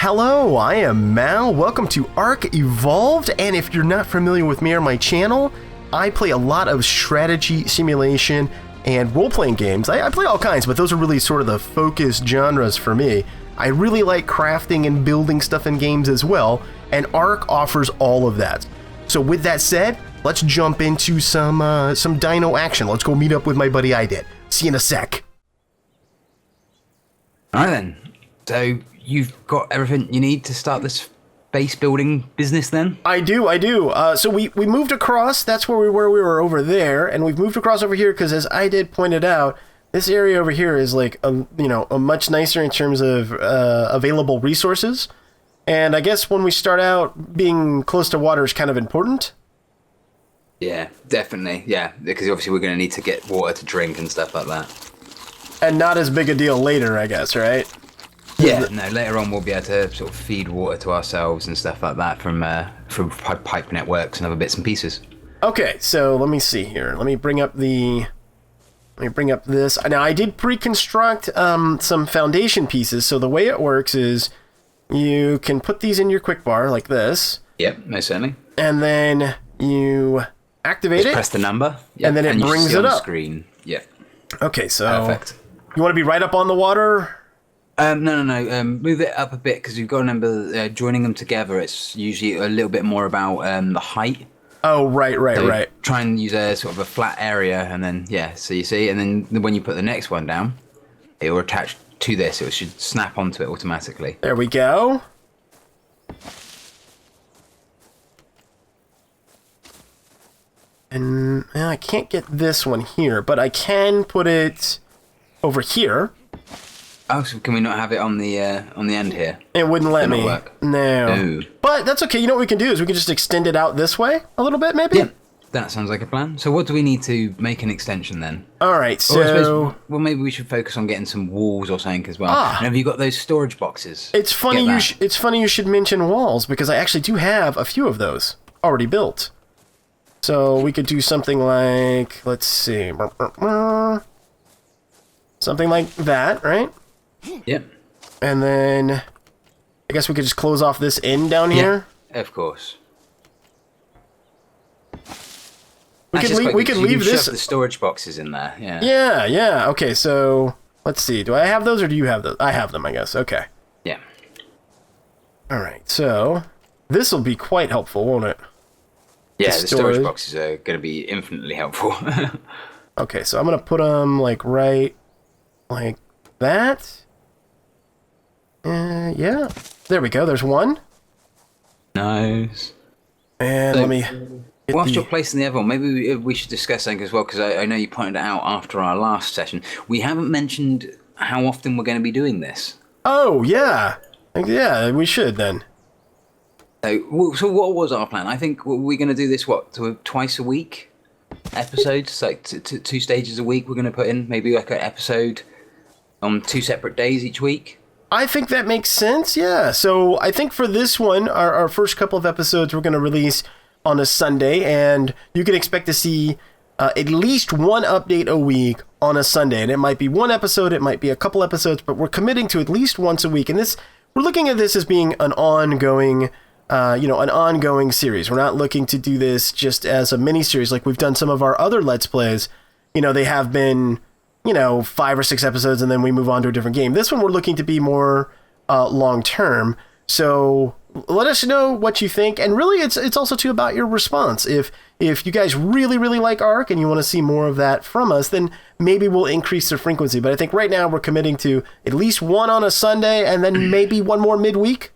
Hello, I am Mal. Welcome to ARK Evolved, and if you're not familiar with me or my channel, I play a lot of strategy, simulation, and role-playing games. I play all kinds, but those are really sort of the focus genres for me. I really like crafting and building stuff in games as well, and ARK offers all of that. So with that said, let's jump into some dino action. Let's go meet up with my buddy IDED. See you in a sec. Alright then, so you've got everything you need to start this base building business then? I do. So we moved across, that's where we were over there, and we've moved across over here because as IDED pointed out, this area over here is like, a much nicer in terms of available resources. And I guess when we start out, being close to water is kind of important. Yeah, definitely, yeah, because obviously we're going to need to get water to drink and stuff like that. And not as big a deal later, I guess, right? Yeah, no, later on we'll be able to sort of feed water to ourselves and stuff like that from pipe networks and other bits and pieces. Okay, so let me see here. Let me bring up this. Now, I did pre-construct some foundation pieces, so the way it works is you can put these in your quick bar like this. Yep, most certainly. And then you activate it. Press the number. Yep, and then it brings it up. Screen. Yep. Okay, so perfect. You want to be right up on the water? No. Move it up a bit because you've got to remember joining them together. It's usually a little bit more about the height. Oh, right. Try and use a sort of a flat area, and then so you see, and then when you put the next one down, it will attach to this. It should snap onto it automatically. There we go. And I can't get this one here, but I can put it over here. Oh, so can we not have it on the end here? It wouldn't let me. Work. No. But that's okay. You know what we can do is we can just extend it out this way a little bit, maybe? Yeah, that sounds like a plan. So what do we need to make an extension then? All right, so... Well, maybe we should focus on getting some walls or something as well. And have you got those storage boxes? It's funny you should mention walls, because I actually do have a few of those already built. So we could do something like, let's see, something like that, right? Yep. And then I guess we could just close off this end down here. Yeah, of course. We could leave this. Shove the storage boxes in there. Yeah. Yeah. Okay, so let's see. Do I have those or do you have those? I have them, I guess. Okay. Yeah. All right. So this will be quite helpful, won't it? Yeah, the storage boxes are going to be infinitely helpful. Okay, so I'm going to put them right like that. Yeah. There we go. There's one. Nice. And so, let me... Whilst you're placing the other one, maybe we should discuss something as well, because I know you pointed it out after our last session. We haven't mentioned how often we're going to be doing this. Oh, yeah. Yeah, we should then. So what was our plan? I think we're going to do this, twice a week episodes? Like two stages a week we're going to put in? Maybe like an episode on 2 separate days each week? I think that makes sense, yeah. So I think for this one, our first couple of episodes we're going to release on a Sunday, and you can expect to see at least one update a week on a Sunday. And it might be one episode, it might be a couple episodes, but we're committing to at least once a week. And we're looking at this as being an ongoing series. We're not looking to do this just as a mini series like we've done some of our other Let's Plays. They have been, 5 or 6 episodes and then we move on to a different game. This one we're looking to be more long term. So let us know what you think, and really it's also too about your response. If you guys really like ARK and you want to see more of that from us, then maybe we'll increase the frequency. But I think right now we're committing to at least one on a Sunday and then maybe one more midweek.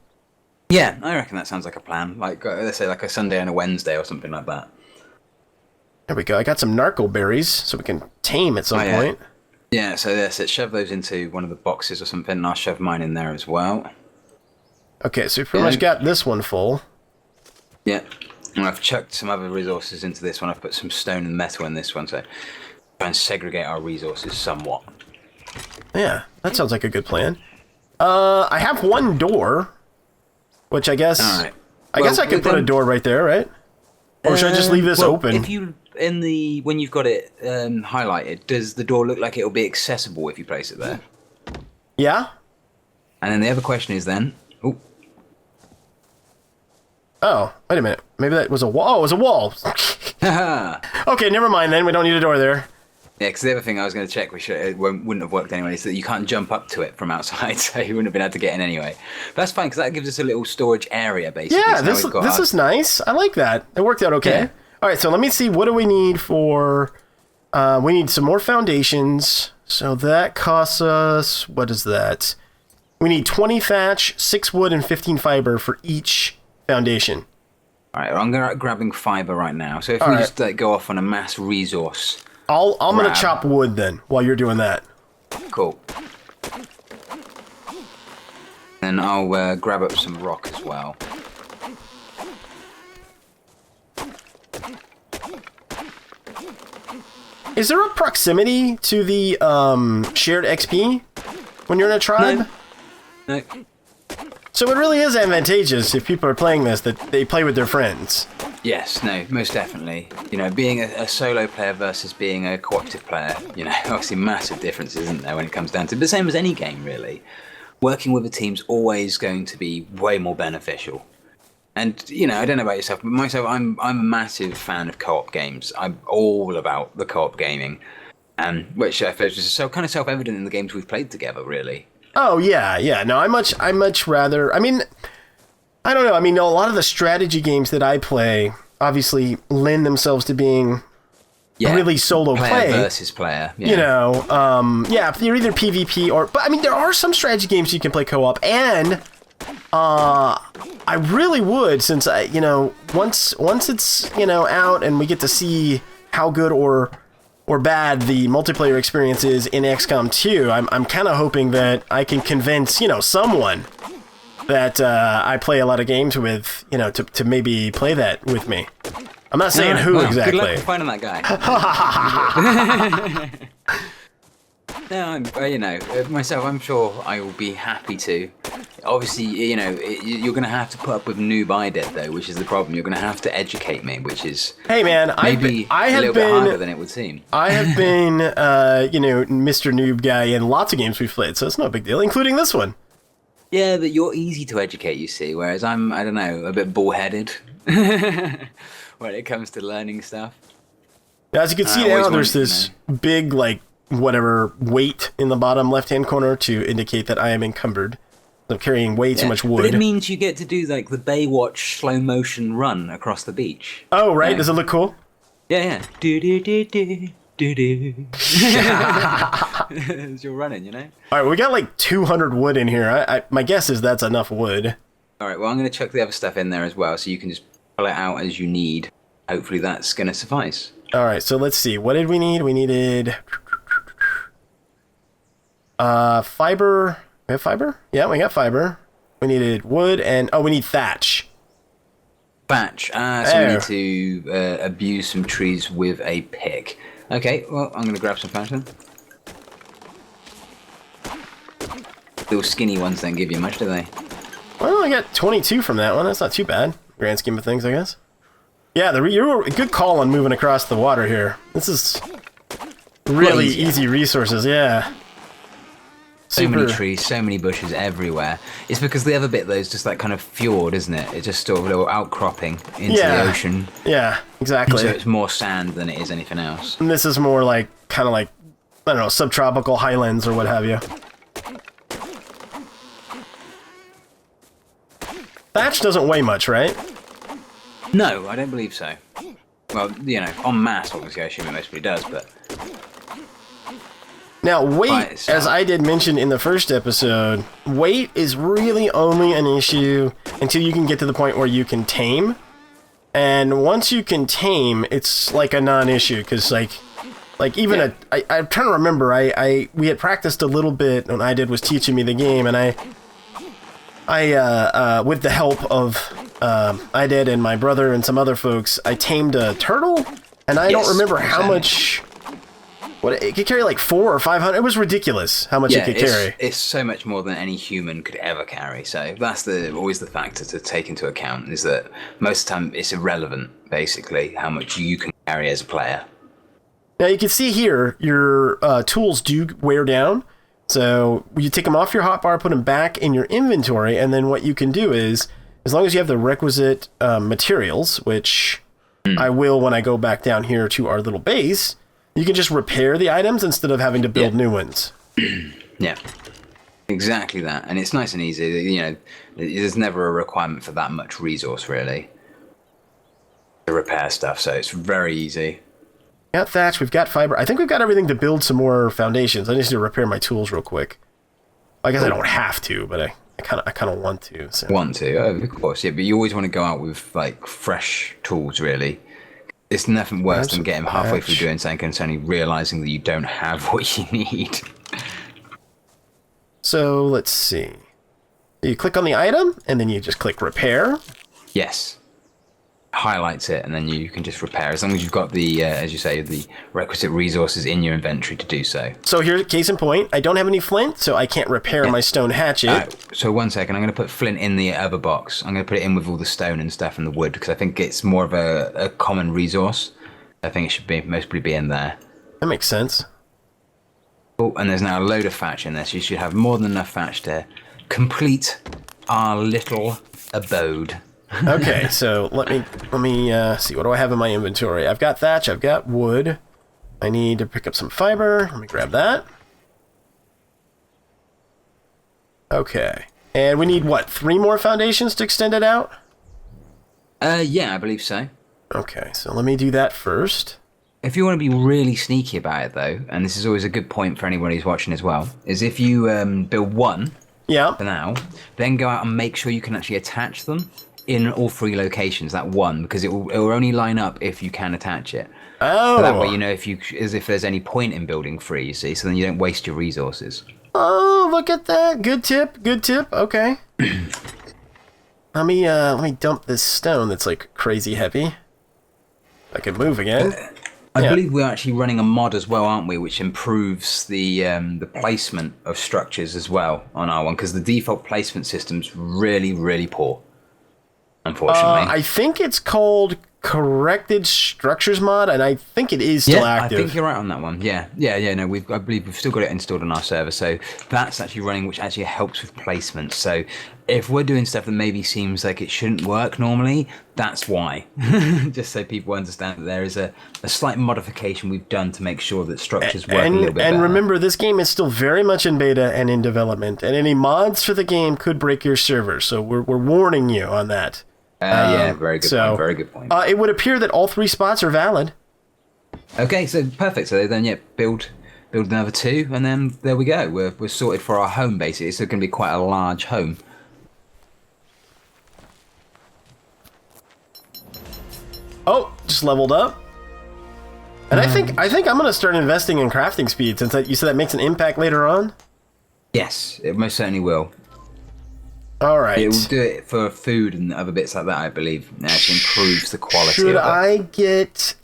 Yeah, I reckon that sounds like a plan. Like, let's say like a Sunday and a Wednesday or something like that. There we go. I got some narco berries, so we can tame at some point. Yeah, so let's shove those into one of the boxes or something, and I'll shove mine in there as well. Okay, so we pretty much got this one full. Yeah, and I've chucked some other resources into this one. I've put some stone and metal in this one, so try and segregate our resources somewhat. Yeah, that sounds like a good plan. I have one door, which I guess... All right. I guess I could put a door right there, right? Or should I just leave this open? If you when you've got it highlighted, does the door look like it'll be accessible if you place it there? Yeah. And then the other question is then, Oh, wait a minute. Maybe that was a wall. Oh, it was a wall. Okay, never mind then. We don't need a door there. Yeah, because the other thing I was going to check, which wouldn't have worked anyway, is that you can't jump up to it from outside, so you wouldn't have been able to get in anyway. But that's fine, because that gives us a little storage area, basically. Yeah, so this is nice. I like that. It worked out okay. Yeah. All right, so let me see. What do we need for... we need some more foundations. So that costs us... What is that? We need 20 thatch, 6 wood, and 15 fiber for each foundation. All right, I'm grabbing fiber right now. So if we just go off on a mass resource... I'm going to chop wood then, while you're doing that. Cool. Then I'll grab up some rock as well. Is there a proximity to the shared XP when you're in a tribe? No. So it really is advantageous if people are playing this that they play with their friends. Yes, no, most definitely. You know, being a solo player versus being a cooperative player, you know, obviously massive differences, isn't there, when it comes down to it. But the same as any game, really. Working with a team's always going to be way more beneficial. And, you know, I don't know about yourself, but myself, I'm a massive fan of co-op games. I'm all about the co-op gaming, which I feel is just so kind of self-evident in the games we've played together, really. Oh, yeah. No, I much rather... I mean... I don't know. I mean, a lot of the strategy games that I play obviously lend themselves to being really solo player versus player. Yeah. You know, you're either PvP or... But, I mean, there are some strategy games you can play co-op, and I really would, since, once it's, out and we get to see how good or bad the multiplayer experience is in XCOM 2, I'm kind of hoping that I can convince, someone... that I play a lot of games with, to maybe play that with me. I'm not saying who exactly. Good luck finding that guy. No, myself, I'm sure I will be happy to. Obviously, you're going to have to put up with noob IDED, though, which is the problem. You're going to have to educate me, which is hey, man, maybe a little bit harder than it would seem. I have been, Mr. Noob guy in lots of games we've played, so it's no big deal, including this one. Yeah, but you're easy to educate, you see, whereas I'm, I don't know, a bit bullheaded when it comes to learning stuff. As you can see now, there's this big, weight in the bottom left-hand corner to indicate that I am encumbered. I'm carrying way too much wood. But it means you get to do, the Baywatch slow-motion run across the beach. Oh, right? Does it look cool? Yeah. Do-do-do-do. As you're running, All right, we got 200 wood in here. My guess is that's enough wood. All right, well, I'm going to chuck the other stuff in there as well, so you can just pull it out as you need. Hopefully that's going to suffice. All right, so let's see. What did we need? We needed fiber. We have fiber? Yeah, we got fiber. We needed wood and we need thatch. Thatch. So we need to abuse some trees with a pick. Okay, well, I'm going to grab some thatch then. Little skinny ones don't give you much, do they? Well, I got 22 from that one. That's not too bad. Grand scheme of things, I guess. Yeah, you're a good call on moving across the water here. This is really easy resources, yeah. So many trees, so many bushes everywhere. It's because the other bit, though, is just that kind of fjord, isn't it? It's just sort of a little outcropping into the ocean. Yeah, exactly. So it's more sand than it is anything else. And this is more kind of I don't know, subtropical highlands or what have you. Thatch doesn't weigh much, right? No, I don't believe so. Well, en masse, obviously, I assume it mostly does, but... Now, weight, as I did mention in the first episode, weight is really only an issue until you can get to the point where you can tame. And once you can tame, it's a non-issue, because, even I'm trying to remember, we had practiced a little bit when IDED was teaching me the game, and I with the help of IDED and my brother and some other folks, I tamed a turtle, and I don't remember how much... What, it could carry 400 or 500. It was ridiculous how much it could carry. It's so much more than any human could ever carry. So that's always the factor to take into account, is that most of the time it's irrelevant, basically, how much you can carry as a player. Now you can see here, your tools do wear down. So you take them off your hotbar, put them back in your inventory, and then what you can do is as long as you have the requisite materials, which I will when I go back down here to our little base, you can just repair the items instead of having to build new ones. Yeah, exactly that. And it's nice and easy. You know, there's never a requirement for that much resource, really, to repair stuff. So it's very easy. We got thatch, we've got fiber. I think we've got everything to build some more foundations. I just need to repair my tools real quick. I guess I don't have to, but I kind of want to. So. Want to, of course, yeah. But you always want to go out with like fresh tools, really. It's nothing worse than getting halfway through doing something and suddenly realizing that you don't have what you need. So let's see. You click on the item, and then you just click repair. Yes. Highlights it, and then you can just repair, as long as you've got the, as you say, the requisite resources in your inventory to do so. So here's case in point. I don't have any flint, so I can't repair my stone hatchet. So 1 second, I'm going to put flint in the other box. I'm going to put it in with all the stone and stuff and the wood, because I think it's more of a common resource. I think it should mostly be in there. That makes sense. Oh, and there's now a load of thatch in there, so you should have more than enough thatch to complete our little abode. Okay, so let me see. What do I have in my inventory? I've got thatch. I've got wood. I need to pick up some fiber. Let me grab that. Okay, and we need what? 3 more foundations to extend it out? Yeah, I believe so. Okay, so let me do that first. If you want to be really sneaky about it, though, and this is always a good point for anyone who's watching as well, is if you build 1 for now, then go out and make sure you can actually attach them in all 3 locations, that 1, because it will only line up if you can attach it. Oh. So that way, you know, if there's any point in building 3, you see, so then you don't waste your resources. Oh, look at that. Good tip. Good tip. Okay. let me dump this stone that's like crazy heavy. I can move again. I believe we're actually running a mod as well, aren't we, which improves the placement of structures as well on our one, because the default placement system's really, really poor, unfortunately. I think it's called Corrected Structures mod, and I think it is still active. I think you're right on that one. Yeah. No, I believe we've still got it installed on our server, so that's actually running, which actually helps with placement. So if we're doing stuff that maybe seems like it shouldn't work normally, that's why. Just so people understand that there is a slight modification we've done to make sure that structures work a little bit better. And remember, this game is still very much in beta and in development, and any mods for the game could break your server, so we're warning you on that. Yeah, very good point. Very good point. It would appear that all 3 spots are valid. Okay, so perfect. So then, build another 2, and then there we go. We're sorted for our home, basically. It's going to be quite a large home. Oh, just leveled up. And I think I'm going to start investing in crafting speed, since you said that makes an impact later on. Yes, it most certainly will. All right. It will do it for food and other bits like that, I believe. It actually improves the quality Should of it. I get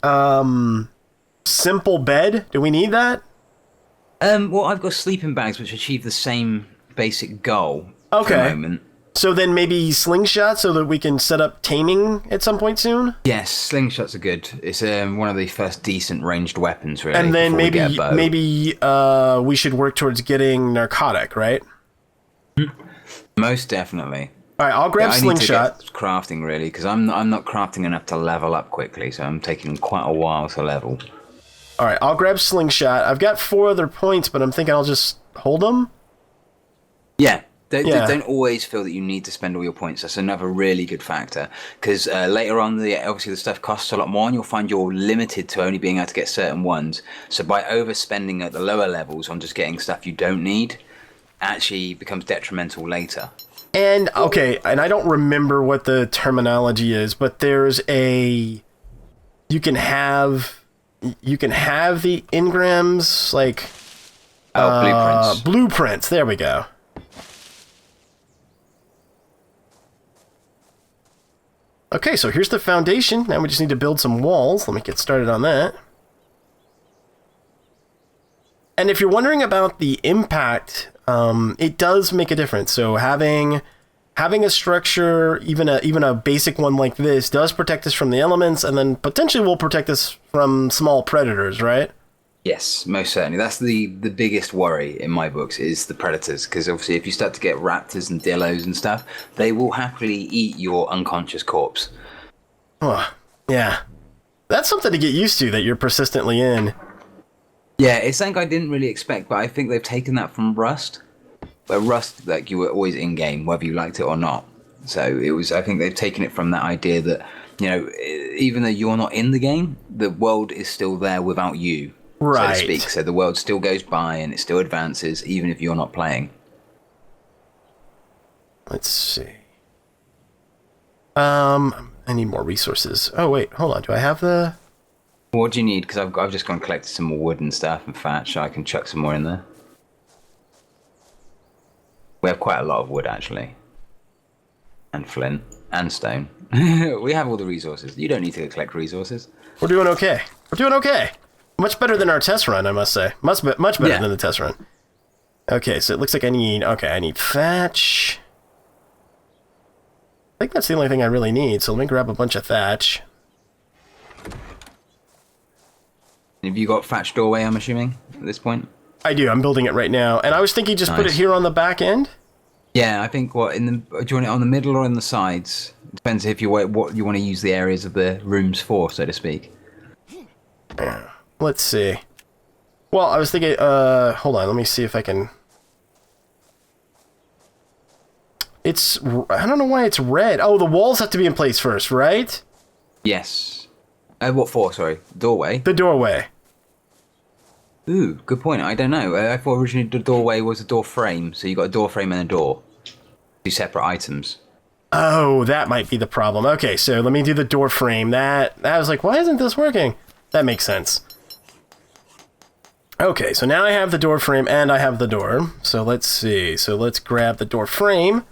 simple bed? Do we need that? Well, I've got sleeping bags which achieve the same basic goal for the moment. So then maybe slingshot so that we can set up taming at some point soon? Yes, slingshots are good. It's one of the first decent ranged weapons, really. And then maybe we should work towards getting narcotic, right? Most definitely. All right, I'll grab slingshot. I need to get crafting, really, because I'm not crafting enough to level up quickly, so I'm taking quite a while to level. All right, I'll grab slingshot. I've got 4 other points, but I'm thinking I'll just hold them. Yeah. Don't always feel that you need to spend all your points. That's another really good factor, because later on, obviously the stuff costs a lot more, and you'll find you're limited to only being able to get certain ones. So by overspending at the lower levels on just getting stuff you don't need, actually becomes detrimental later. And and I don't remember what the terminology is, but there's you can have the engrams, like blueprints. Blueprints. There we go. Okay, so here's the foundation. Now we just need to build some walls. Let me get started on that. And if you're wondering about the impact, it does make a difference. So having a structure, even a basic one like this, does protect us from the elements, and then potentially will protect us from small predators, right? Yes, most certainly. That's the biggest worry in my books is the predators, because obviously if you start to get raptors and dillos and stuff, they will happily eat your unconscious corpse. Oh, yeah. That's something to get used to, that you're persistently in. Yeah, it's something I didn't really expect, but I think they've taken that from Rust. Where Rust, like, you were always in game, whether you liked it or not. So it was. I think they've taken it from that idea that, you know, even though you're not in the game, the world is still there without you, Right. so to speak. So the world still goes by and it still advances, even if you're not playing. Let's see. I need more resources. Oh wait, hold on. Do I have the? What do you need? Because I've just gone and collected some more wood and stuff and thatch, so I can chuck some more in there. We have quite a lot of wood, actually. And flint. And stone. We have all the resources. You don't need to collect resources. We're doing okay. We're doing okay. Much better than our test run, I must say. Much better than the test run. Okay, so it looks like I need thatch. I think that's the only thing I really need, so let me grab a bunch of thatch. Have you got thatched doorway, I'm assuming, at this point? I do, I'm building it right now. And I was thinking just put it here on the back end? Yeah, I think, do you want it on the middle or on the sides? Depends if what you want to use the areas of the rooms for, so to speak. Let's see. Well, I was thinking, hold on, let me see if I can... I don't know why it's red. Oh, the walls have to be in place first, right? Yes. What for, sorry? Doorway? The doorway. Ooh, good point. I don't know. I thought originally the doorway was a door frame, so you got a door frame and a door. Two separate items. Oh, that might be the problem. Okay, so let me do the door frame. I was like, why isn't this working? That makes sense. Okay, so now I have the door frame and I have the door. So let's see. So let's grab the door frame,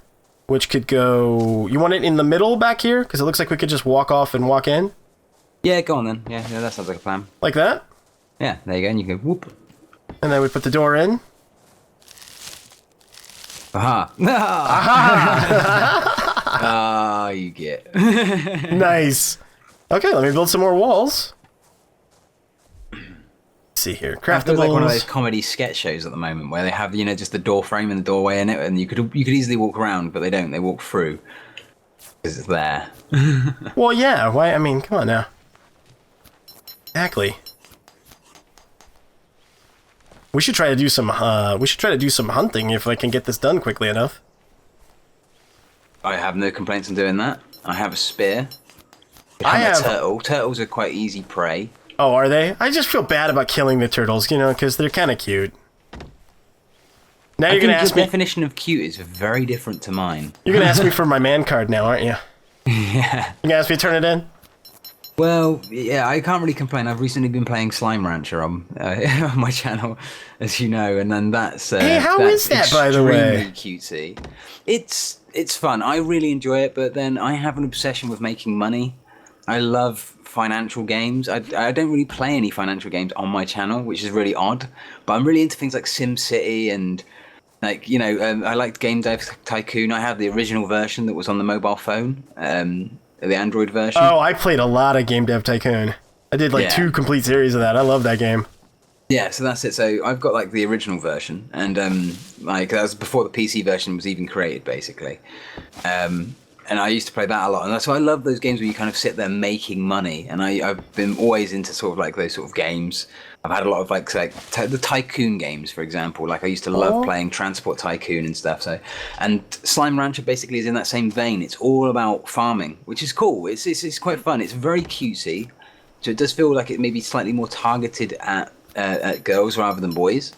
which could go... You want it in the middle back here? Because it looks like we could just walk off and walk in. Yeah, go on then. Yeah, that sounds like a plan. Like that? Yeah, there you go. And you go whoop. And then we put the door in. Aha. Aha! Ah, you get. Nice. Okay, let me build some more walls. Let's see here. Craftables. It feels like one of those comedy sketch shows at the moment where they have, just the door frame and the doorway in it, and you could easily walk around, but they don't. They walk through because it's there. Well, yeah. Why? I mean, come on now. Exactly. We should try to do some. We should try to do some hunting if I can get this done quickly enough. I have no complaints on doing that. I have a spear. I have a turtle. Turtles are quite easy prey. Oh, are they? I just feel bad about killing the turtles, because they're kind of cute. Now you're gonna ask me. Your definition of cute is very different to mine. You're gonna ask me for my man card now, aren't you? Yeah. You gonna ask me to turn it in? Well, yeah, I can't really complain. I've recently been playing Slime Rancher on my channel, as you know, and then that's hey, how is that, by the way? Extremely cutesy. It's fun. I really enjoy it, but then I have an obsession with making money. I love financial games. I don't really play any financial games on my channel, which is really odd. But I'm really into things like SimCity and I liked Game Dev Tycoon. I have the original version that was on the mobile phone. The Android version. Oh, I played a lot of Game Dev Tycoon. I did 2 complete series of that. I love that game. Yeah, so that's it. So I've got the original version, and that was before the PC version was even created, basically. And I used to play that a lot, and that's why I love those games where you kind of sit there making money. And I've been always into sort of those sort of games. I've had a lot of the Tycoon games, for example. I used to love playing Transport Tycoon and stuff. So, and Slime Rancher basically is in that same vein. It's all about farming, which is cool. It's quite fun. It's very cutesy, so it does feel like it may be slightly more targeted at girls rather than boys.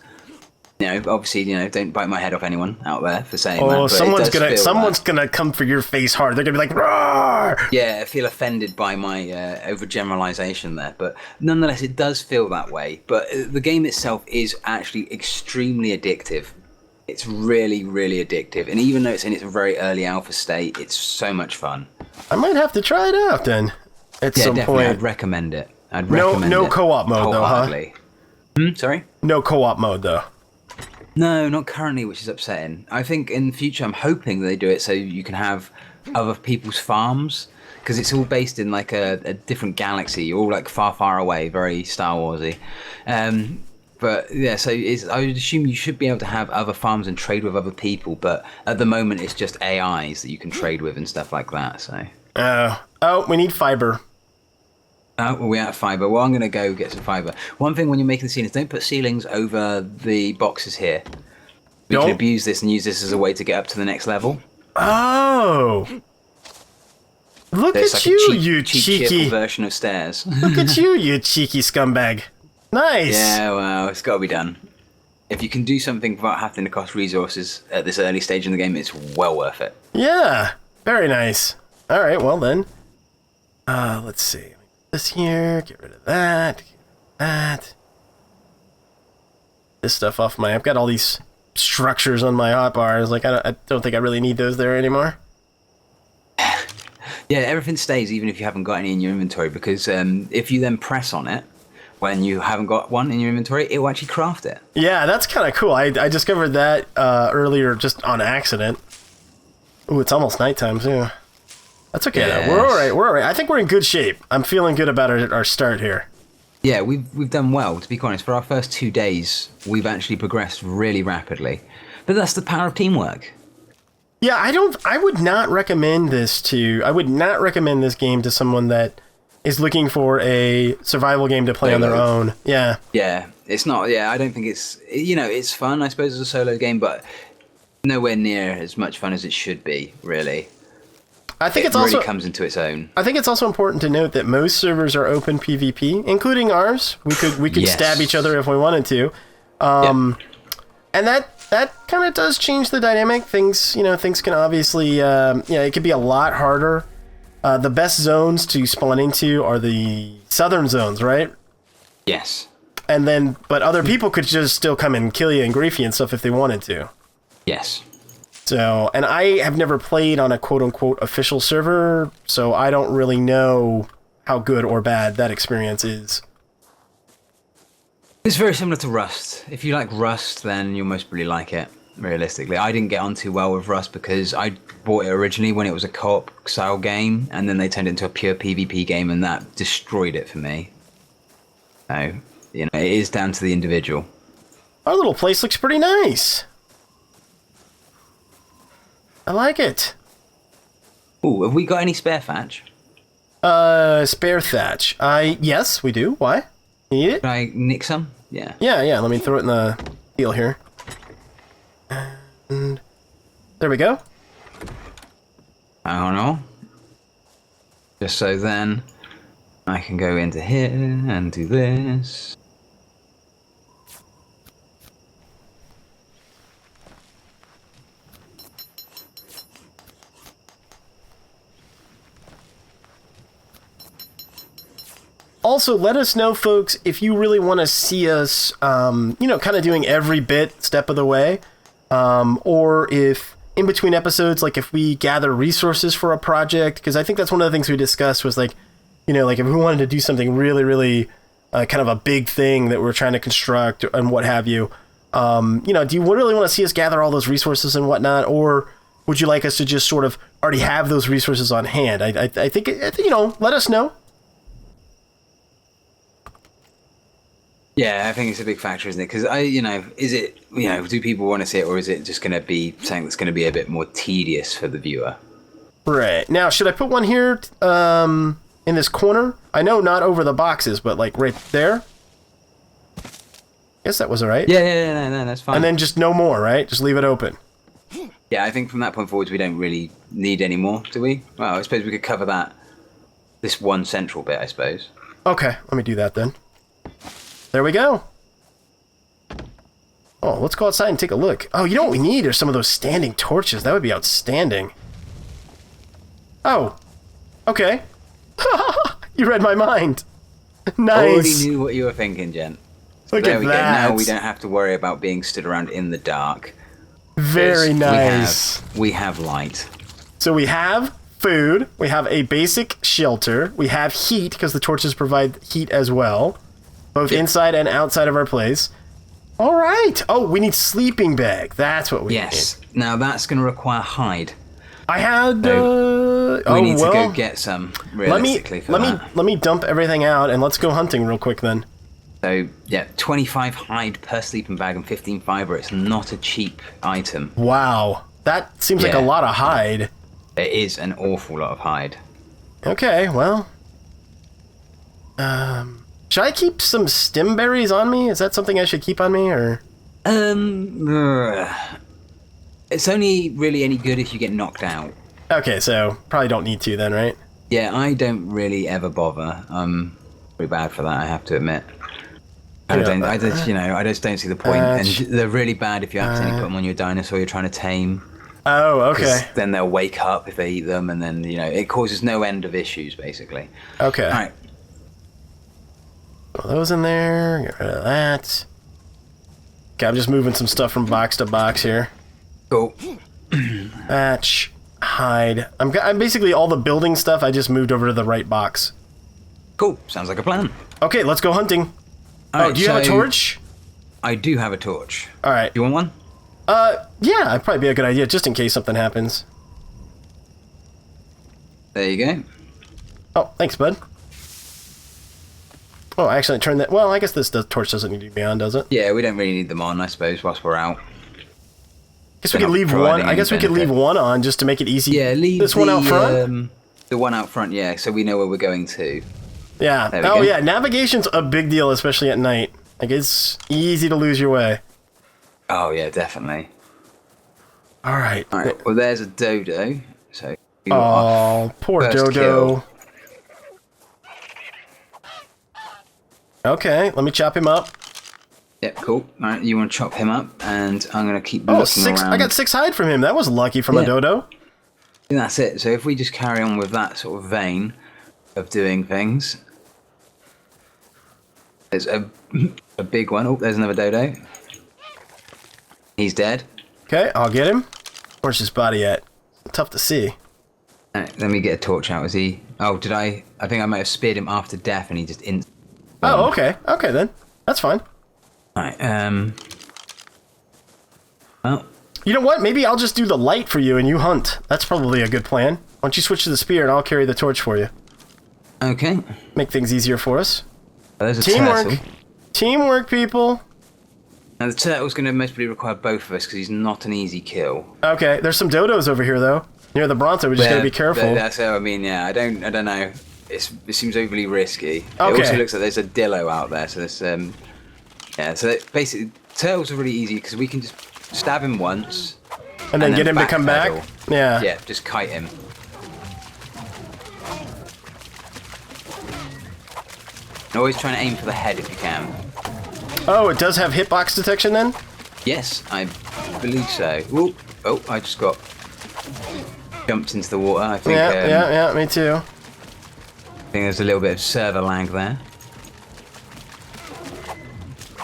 Obviously, don't bite my head off anyone out there for saying that. Oh, someone's gonna come for your face hard. They're gonna be like, roar! Yeah, I feel offended by my overgeneralization there, but nonetheless, it does feel that way. But the game itself is actually extremely addictive. It's really, really addictive, and even though it's in its very early alpha state, it's so much fun. I might have to try it out then. At some definitely. point. I'd recommend it. No co-op mode though, huh? Sorry? No co-op mode though. No, not currently, which is upsetting. I think in the future, I'm hoping they do it so you can have other people's farms, because it's all based in like a different galaxy, all like far, far away, very Star Warsy. But yeah, so I would assume you should be able to have other farms and trade with other people, but at the moment it's just AIs that you can trade with and stuff like that. So. Oh, we need fiber. Oh, well, we're out of fiber. Well, I'm going to go get some fiber. One thing when you're making the ceilings, don't put ceilings over the boxes here. We can abuse this and use this as a way to get up to the next level. Oh. Look at like you, you cheeky cheerful version of stairs. Look at you cheeky scumbag. Nice. Yeah, well, it's got to be done. If you can do something without having to cost resources at this early stage in the game, it's well worth it. Yeah, very nice. All right, well then. Let's see. This here, get rid of that. Get rid of that. This stuff off I've got all these structures on my hotbars. Like I don't think I really need those there anymore. Yeah, everything stays even if you haven't got any in your inventory, because if you then press on it when you haven't got one in your inventory, it will actually craft it. Yeah, that's kind of cool. I discovered that earlier just on accident. Ooh, it's almost nighttime too. That's okay though. We're all right. I think we're in good shape. I'm feeling good about our start here. Yeah, we've done well, to be honest. For our first 2 days, we've actually progressed really rapidly. But that's the power of teamwork. Yeah, I would not recommend this game to someone that is looking for a survival game to play on their own. Yeah. Yeah, it's not. Yeah, I don't think it's. It's fun, I suppose, as a solo game, but nowhere near as much fun as it should be. Really. I think it really comes into its own. I think it's also important to note that most servers are open PvP, including ours. We could stab each other if we wanted to, and that kind of does change the dynamic. Things can obviously it could be a lot harder. The best zones to spawn into are the southern zones, right? Yes. But other people could just still come and kill you and grief you and stuff if they wanted to. Yes. So, and I have never played on a quote-unquote official server, so I don't really know how good or bad that experience is. It's very similar to Rust. If you like Rust, then you'll most probably like it, realistically. I didn't get on too well with Rust because I bought it originally when it was a co-op style game, and then they turned it into a pure PvP game, and that destroyed it for me. So, it is down to the individual. Our little place looks pretty nice. I like it. Ooh, have we got any spare thatch? Spare thatch. Yes, we do. Why? You need it? Can I nick some? Yeah. Yeah. Let me throw it in the deal here. And there we go. I don't know. Just so then I can go into here and do this. Also, let us know, folks, if you really want to see us, kind of doing every step of the way, or if in between episodes, like if we gather resources for a project, because I think that's one of the things we discussed was like if we wanted to do something really, really kind of a big thing that we're trying to construct and what have you, do you really want to see us gather all those resources and whatnot, or would you like us to just sort of already have those resources on hand? I think, let us know. Yeah, I think it's a big factor, isn't it? Because is it, do people want to see it, or is it just going to be something that's going to be a bit more tedious for the viewer? Right. Now, should I put one here in this corner? I know not over the boxes, but like right there? Guess that was all right. Yeah, no, that's fine. And then just no more, right? Just leave it open. Yeah, I think from that point forwards, we don't really need any more, do we? Well, I suppose we could cover this one central bit, I suppose. Okay, let me do that then. There we go. Oh, let's go outside and take a look. Oh, you know what we need are some of those standing torches. That would be outstanding. Oh, okay. You read my mind. Nice. I already knew what you were thinking, gent. Look there at we go. that. Now we don't have to worry about being stood around in the dark. Very nice. We have light. So we have food. We have a basic shelter. We have heat because the torches provide heat as well. Both inside and outside of our place. All right. Oh, we need sleeping bag. That's what we need. Yes. Now that's going to require hide. I had We need to go get some, realistically, let me dump everything out, and let's go hunting real quick then. So, yeah, 25 hide per sleeping bag and 15 fiber. It's not a cheap item. Wow. That seems like a lot of hide. It is an awful lot of hide. Okay, well... should I keep some stem berries on me? Is that something I should keep on me, or...? It's only really any good if you get knocked out. Okay, so probably don't need to then, right? Yeah, I don't really ever bother. I'm pretty bad for that, I have to admit. I just don't see the point. And they're really bad if you accidentally put them on your dinosaur you're trying to tame. Oh, okay. Then they'll wake up if they eat them, and then, it causes no end of issues, basically. Okay. All right. Put those in there. Get rid of that. Okay, I'm just moving some stuff from box to box here. Cool. Thatch. Hide. I'm basically all the building stuff I just moved over to the right box. Cool. Sounds like a plan. Okay, let's go hunting. Do you have a torch? I do have a torch. All right. You want one? Yeah, it'd probably be a good idea, just in case something happens. There you go. Oh, thanks, bud. Oh, I accidentally turned that... Well, I guess the torch doesn't need to be on, does it? Yeah, we don't really need them on, I suppose, whilst we're out. Guess we could leave one. I guess we could leave one on just to make it easy. Yeah, leave this one out front. The one out front, yeah, so we know where we're going to. Yeah. Oh, yeah. Navigation's a big deal, especially at night. Like, it's easy to lose your way. Oh, yeah, definitely. All right. All right. Well, there's a dodo. So. Oh, poor dodo. Kill. Okay, let me chop him up. Yep, cool. All right, you want to chop him up, and I'm gonna keep looking around. I got 6 hide from him. That was lucky from a dodo. And that's it. So if we just carry on with that sort of vein of doing things, there's a big one. Oh, there's another dodo. He's dead. Okay, I'll get him. Where's his body at? Tough to see. All right, let me get a torch out. Is he? Oh, did I? I think I might have speared him after death, and he just Oh, okay. Okay then. That's fine. All right. Well. You know what? Maybe I'll just do the light for you and you hunt. That's probably a good plan. Why don't you switch to the spear and I'll carry the torch for you. Okay. Make things easier for us. There's a Teamwork. turtle. Teamwork, people. Now the turtle's going to mostly require both of us because he's not an easy kill. Okay. There's some dodos over here though. Near the Bronto. We just gotta be careful. That's how I mean. Yeah. I don't know. It seems overly risky. Okay. It also looks like there's a dillo out there. So there's yeah. So basically, turtles are really easy because we can just stab him once. And then get him to come back? Yeah. Yeah, just kite him. Always trying to aim for the head if you can. Oh, it does have hitbox detection then? Yes, I believe so. Ooh. Oh, I just got jumped into the water. I think. Yeah, me too. I think there's a little bit of server lag there.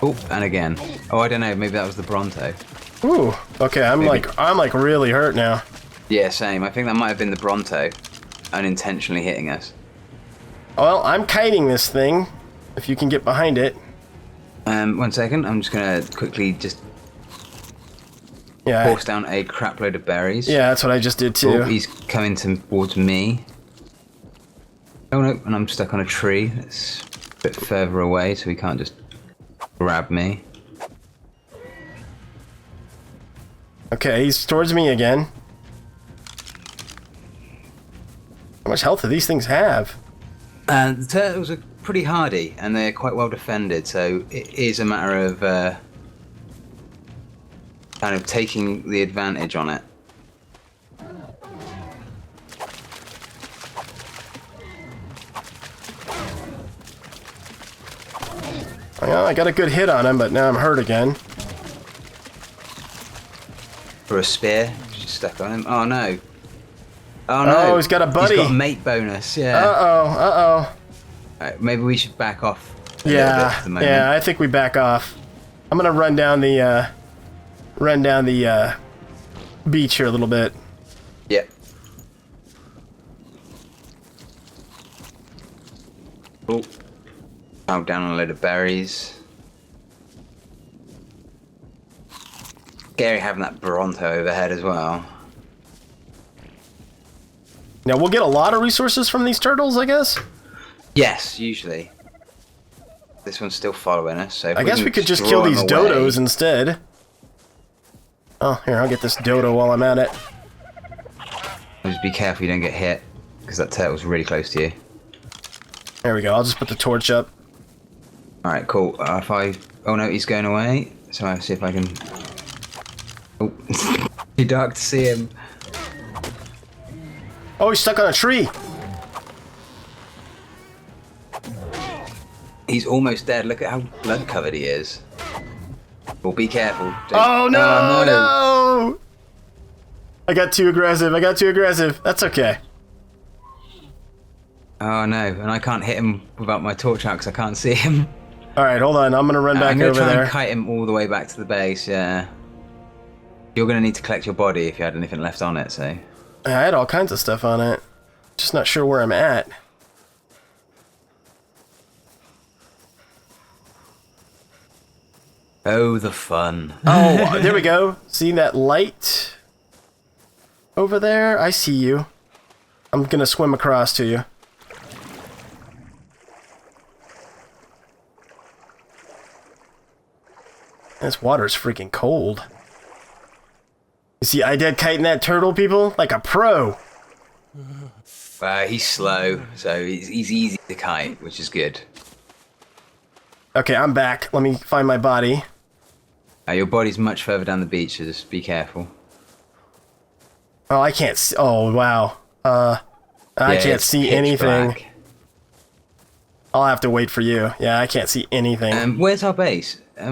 Oh, and again. Oh, I don't know. Maybe that was the Bronto. Ooh. Okay, I'm like really hurt now. Yeah, same. I think that might have been the Bronto, unintentionally hitting us. Well, I'm kiting this thing. If you can get behind it. 1 second. I'm just gonna quickly force down a crap load of berries. Yeah, that's what I just did too. Oh, he's coming towards me. Oh no, and I'm stuck on a tree that's a bit further away, so he can't just grab me. Okay, he's towards me again. How much health do these things have? The turtles are pretty hardy, and they're quite well defended, so it is a matter of kind of taking the advantage on it. Well, I got a good hit on him, but now I'm hurt again. For a spear, just stuck on him. Oh no! Oh no! Oh, he's got a buddy. He's got a mate bonus. Yeah. Uh-oh. Right, maybe we should back off. Yeah. Yeah, I think we back off. I'm gonna run down the beach here a little bit. Yep. Oh. Found down a load of berries. Scary having that Bronto overhead as well. Now, we'll get a lot of resources from these turtles, I guess? Yes, usually. This one's still following us, so... I guess we could just kill these dodos instead. Oh, here, I'll get this dodo while I'm at it. Just be careful you don't get hit, because that turtle's really close to you. There we go, I'll just put the torch up. Alright, cool. Oh no, he's going away. So I'll see if I can... Oh, too dark to see him. Oh, he's stuck on a tree. He's almost dead. Look at how blood covered he is. Well, be careful. Oh no, no! I got too aggressive. That's okay. Oh no, and I can't hit him without my torch out because I can't see him. Alright, hold on. I'm gonna run back over there. I'm gonna try and kite him all the way back to the base, yeah. You're gonna need to collect your body if you had anything left on it, so... I had all kinds of stuff on it. Just not sure where I'm at. Oh, the fun. Oh, there we go. See that light over there? I see you. I'm gonna swim across to you. This water's freaking cold. You see IDED kiting that turtle, people? Like a pro. He's slow, so he's easy to kite, which is good. Okay, I'm back. Let me find my body. Your body's much further down the beach, so just be careful. Oh, I can't see. Oh, wow. I can't see anything. Black. I'll have to wait for you. Yeah, I can't see anything. Where's our base? Are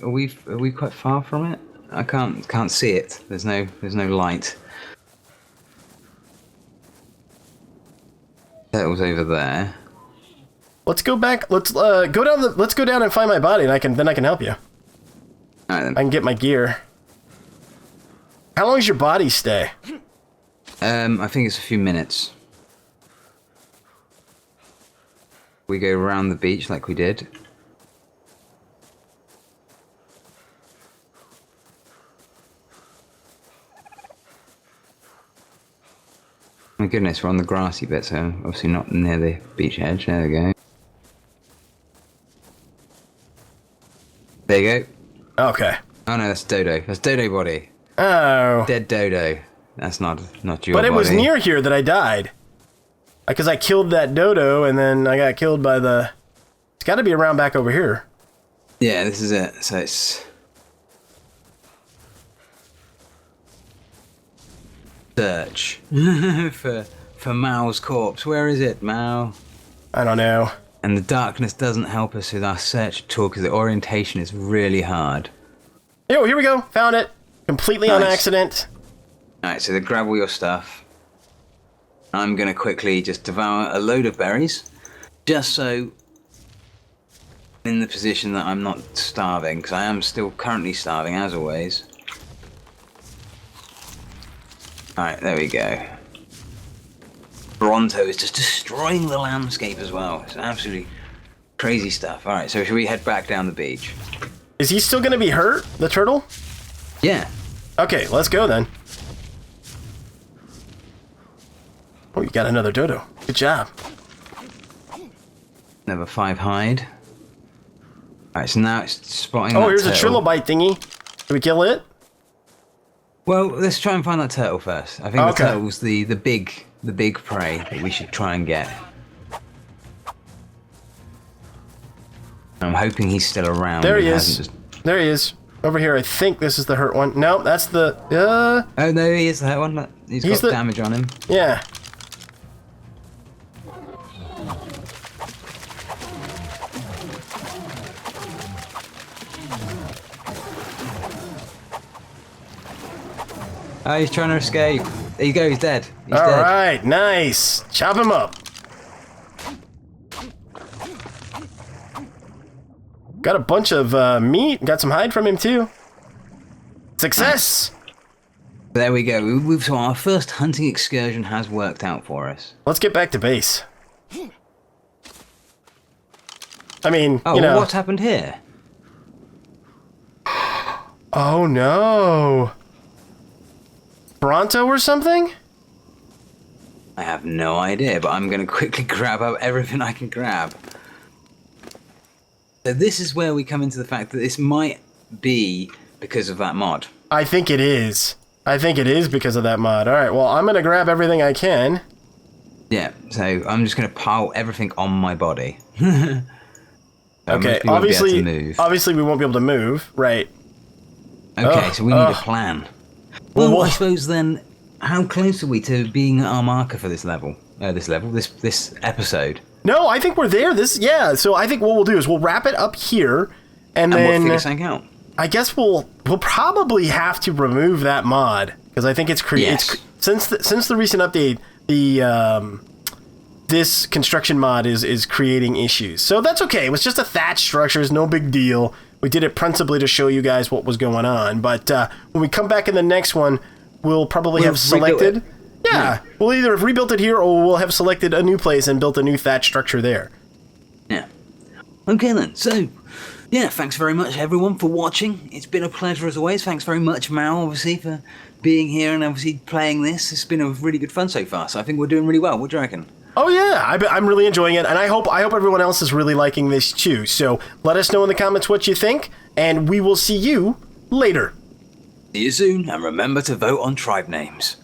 we quite far from it? I can't see it. There's no light. Turtle's over there. Let's go back. Let's go down. Let's go down and find my body, and then I can help you. All right, then. I can get my gear. How long does your body stay? I think it's a few minutes. We go around the beach like we did. My goodness, we're on the grassy bit, so obviously not near the beach edge. There we go. There you go. Okay. Oh no, that's Dodo. That's Dodo body. Oh. Dead Dodo. That's not your But it body. was near here that I died. Because I killed that dodo, and then I got killed by the... It's got to be around back over here. Yeah, this is it. So it's... Search. for Mao's corpse. Where is it, Mao? I don't know. And the darkness doesn't help us with our search at all because the orientation is really hard. Yo, here we go. Found it. Completely on accident. Alright, so grab all your stuff. I'm going to quickly just devour a load of berries. Just so in the position that I'm not starving, because I am still currently starving as always. Alright, there we go. Bronto is just destroying the landscape as well. It's absolutely crazy stuff. Alright, so should we head back down the beach? Is he still going to be hurt, the turtle? Yeah. Okay, let's go then. Oh, you got another dodo. Good job. Another 5 hide. Alright, so now it's spotting Oh, that here's turtle. a trilobite thingy. Did we kill it? Well, let's try and find that turtle first. I think the turtle's the big prey that we should try and get. I'm hoping he's still around. There he is. There he is. Over here, I think this is the hurt one. No, that's the... Oh, no, he is the hurt one. He's got damage on him. Yeah. Oh, he's trying to escape. There you go, he's dead. He's All dead. right, nice. Chop him up. Got a bunch of meat. Got some hide from him, too. Success! There we go. So our first hunting excursion has worked out for us. Let's get back to base. I mean, Oh, you know... what's happened here? Oh, no. Bronto or something? I have no idea, but I'm going to quickly grab up everything I can grab. So this is where we come into the fact that this might be because of that mod. I think it is. I think it is because of that mod. All right, well, I'm going to grab everything I can. Yeah, so I'm just going to pile everything on my body. Okay, obviously we won't be able to move, right? Okay, so we need a plan. Well, I suppose then, how close are we to being our marker for this level? This episode? No, I think we're there. So I think what we'll do is we'll wrap it up here, and then we'll figure something out. I guess we'll probably have to remove that mod because I think it's since the recent update, this construction mod is creating issues. So that's okay. It was just a thatch structure. It's no big deal. We did it principally to show you guys what was going on. But when we come back in the next one, we'll probably have selected. Yeah, we'll either have rebuilt it here or we'll have selected a new place and built a new thatch structure there. Yeah. Okay then. So, yeah, thanks very much everyone for watching. It's been a pleasure as always. Thanks very much, Mal, obviously, for being here and obviously playing this. It's been a really good fun so far. So I think we're doing really well. What do you reckon? Oh yeah, I'm really enjoying it, and I hope everyone else is really liking this too. So let us know in the comments what you think, and we will see you later. See you soon, and remember to vote on tribe names.